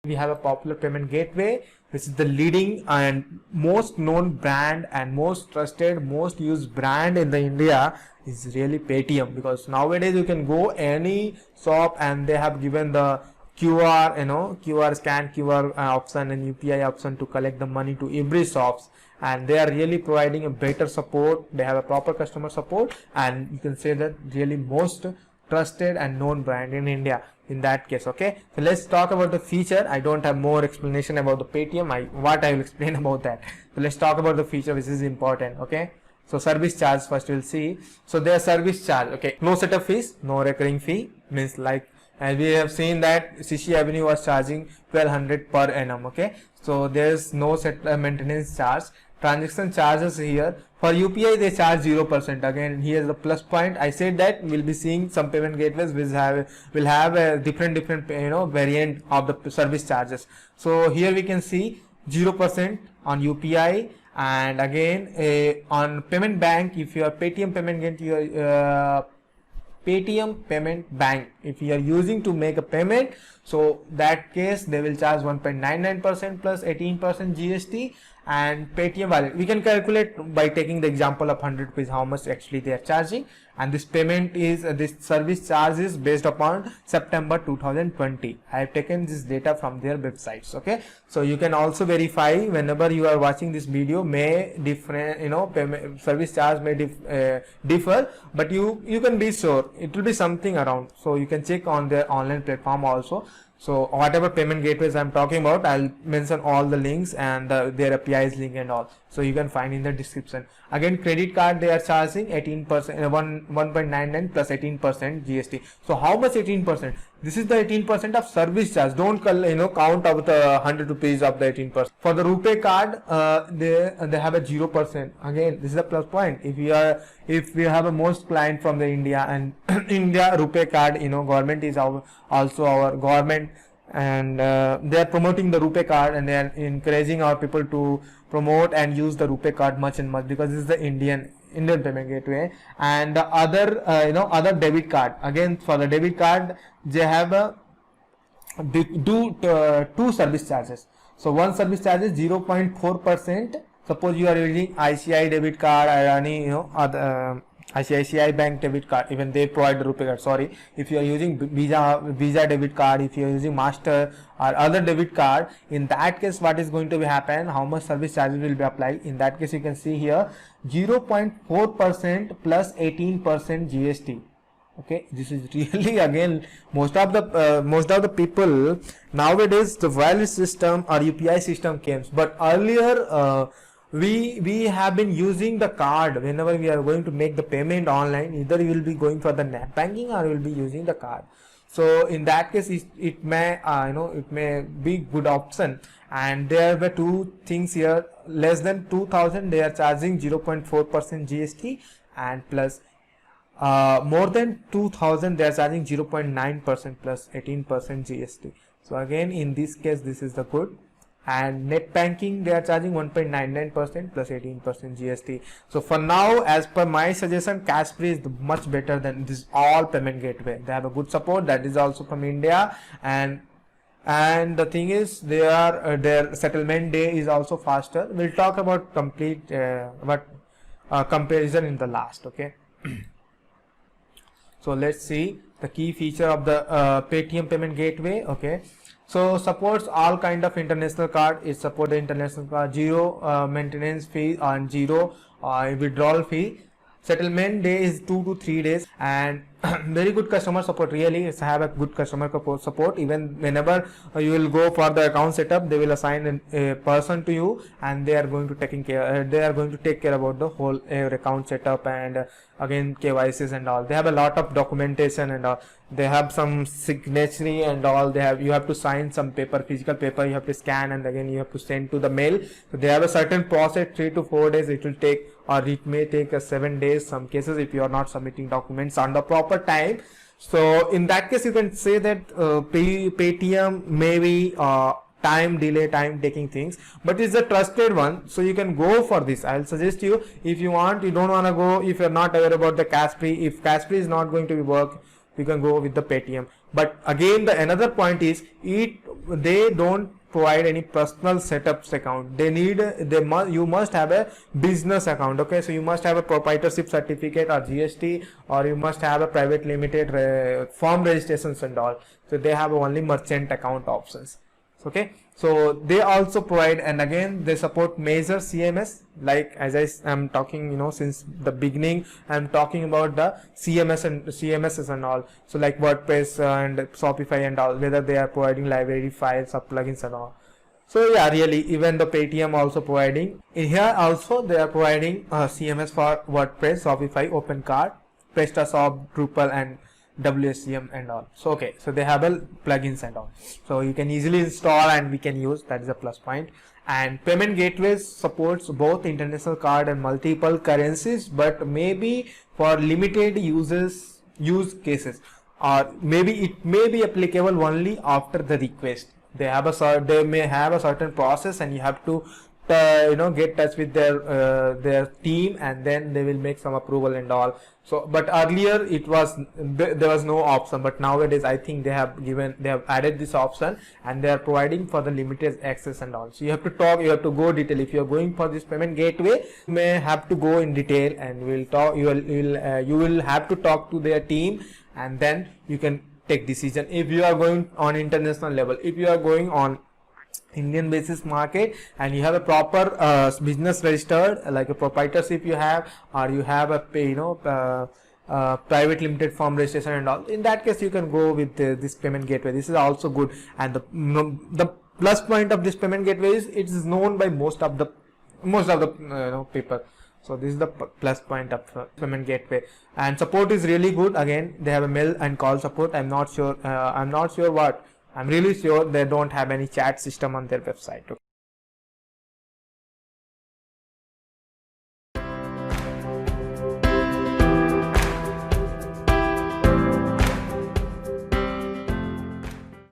We have a popular payment gateway, which is the leading and most known brand and most trusted, most used brand in the India is really Paytm, because nowadays you can go any shop and they have given the QR, QR scan, QR option and UPI option to collect the money to every shops, and they are really providing a better support. They have a proper customer support, and you can say that really most trusted and known brand in India in that case. Okay, so let's talk about the feature. I don't have more explanation about the Paytm. What I will explain about that. So let's talk about the feature, which is important. Okay, so service charge first we'll see. So their service charge, okay, no setup fees, no recurring fee, means like as we have seen that Shishi Avenue was charging 1200 per annum. Okay, so there's no set maintenance charge. Transaction charges here for UPI they charge 0%. Again, here's the plus point. I said that we'll be seeing some payment gateways which will have a different variant of the service charges. So here we can see 0% on UPI, and again on payment bank, if you are Paytm payment gateway, Paytm payment bank, if you are using to make a payment, so that case they will charge 1.99% plus 18% GST. And Paytm wallet, we can calculate by taking the example of 100 rupees how much actually they are charging, and this payment is this service charge is based upon September 2020. I have taken this data from their websites. Okay, so you can also verify whenever you are watching this video. May different payment service charge may differ, but you can be sure it will be something around. So you can check on their online platform also. So whatever payment gateways I'm talking about, I'll mention all the links and their APIs link and all, so you can find in the description. Again, credit card they are charging 18%, 1.99 plus 18% GST. So how much 18%? This is the 18% of service charge. Don't count out the 100 rupees of the 18%. For the RuPay card, they have a 0%. Again, this is a plus point. If we have a most client from the India, and India RuPay card, government is also our government, and they are promoting the RuPay card, and they are encouraging our people to promote and use the RuPay card much and much, because this is the Indian payment gateway. And the other other debit card, again for the debit card they have two service charges. So one service charge is 0.4%. suppose you are using ICI debit card or any other ICICI Bank debit card, even they provide the RuPay card. Sorry, if you are using Visa debit card, if you are using Master or other debit card, in that case what is going to be happen, how much service charges will be applied? In that case you can see here 0.4% plus 18% GST. Okay, this is really, again, most of the people nowadays the wallet system or UPI system came, but earlier we have been using the card whenever we are going to make the payment online. Either you will be going for the net banking or you will be using the card. So in that case it may it may be good option. And there were two things here: less than 2000 they are charging 0.4% GST, and plus more than 2000 they are charging 0.9% plus 18% GST. So again, in this case this is the good. And net banking they are charging 1.99% plus 18% GST. So for now, as per my suggestion, Cashfree is much better than this all payment gateway. They have a good support, that is also from India, and the thing is they are their settlement day is also faster. We'll talk about complete comparison in the last. Okay. So let's see the key feature of the Paytm payment gateway. Okay, so supports all kind of international card. It supports the international card, zero maintenance fee and zero withdrawal fee. Settlement day is 2 to 3 days, and very good customer support. Really, it's have a good customer support. Even whenever you will go for the account setup, they will assign a person to you, and they are going to take care about the whole account setup, and again KYCs and all. They have a lot of documentation and all. They have some signature and all. You have to sign some paper, physical paper. You have to scan, and again you have to send to the mail. So they have a certain process, 3 to 4 days it will take, or it may take 7 days some cases if you are not submitting documents on the proper time. So in that case you can say that Paytm may be time delay, time taking things, but it's a trusted one, so you can go for this. I'll suggest you, if you don't want to go, if you're not aware about the Cashfree, if Cashfree is not going to be work, you can go with the Paytm. But again, the another point is they don't provide any personal setups account. You must have a business account. Okay, so you must have a proprietorship certificate or GST, or you must have a private limited form registrations and all. So they have only merchant account options. Okay, so they also provide, and again they support major CMS, like as I am talking, since the beginning I'm talking about the CMSs and all. So like WordPress and Shopify and all, whether they are providing library files or plugins and all. So yeah, really, even the Paytm also providing. In here also they are providing CMS for WordPress, Shopify, OpenCart, PrestaShop, Drupal and WSCM and all. So okay, so they have a plugins and all, so you can easily install and we can use. That is a plus point. And payment gateways supports both international card and multiple currencies, but maybe for limited use cases, or maybe it may be applicable only after the request. They may have a certain process, and you have to get touch with their team, and then they will make some approval and all. So but earlier there was no option, but nowadays I think they have added this option, and they are providing for the limited access and all. So you have to go detail. If you are going for this payment gateway, you may have to go in detail, and you will have to talk to their team, and then you can take decision if you are going on international level. If you are going on Indian basis market and you have a proper business registered, like a proprietorship you have, or you have a private limited form registration and all, in that case you can go with this payment gateway. This is also good, and the plus point of this payment gateway is it is known by most of the people. So this is the plus point of payment gateway. And support is really good. Again, they have a mail and call support. I'm really sure they don't have any chat system on their website. Okay.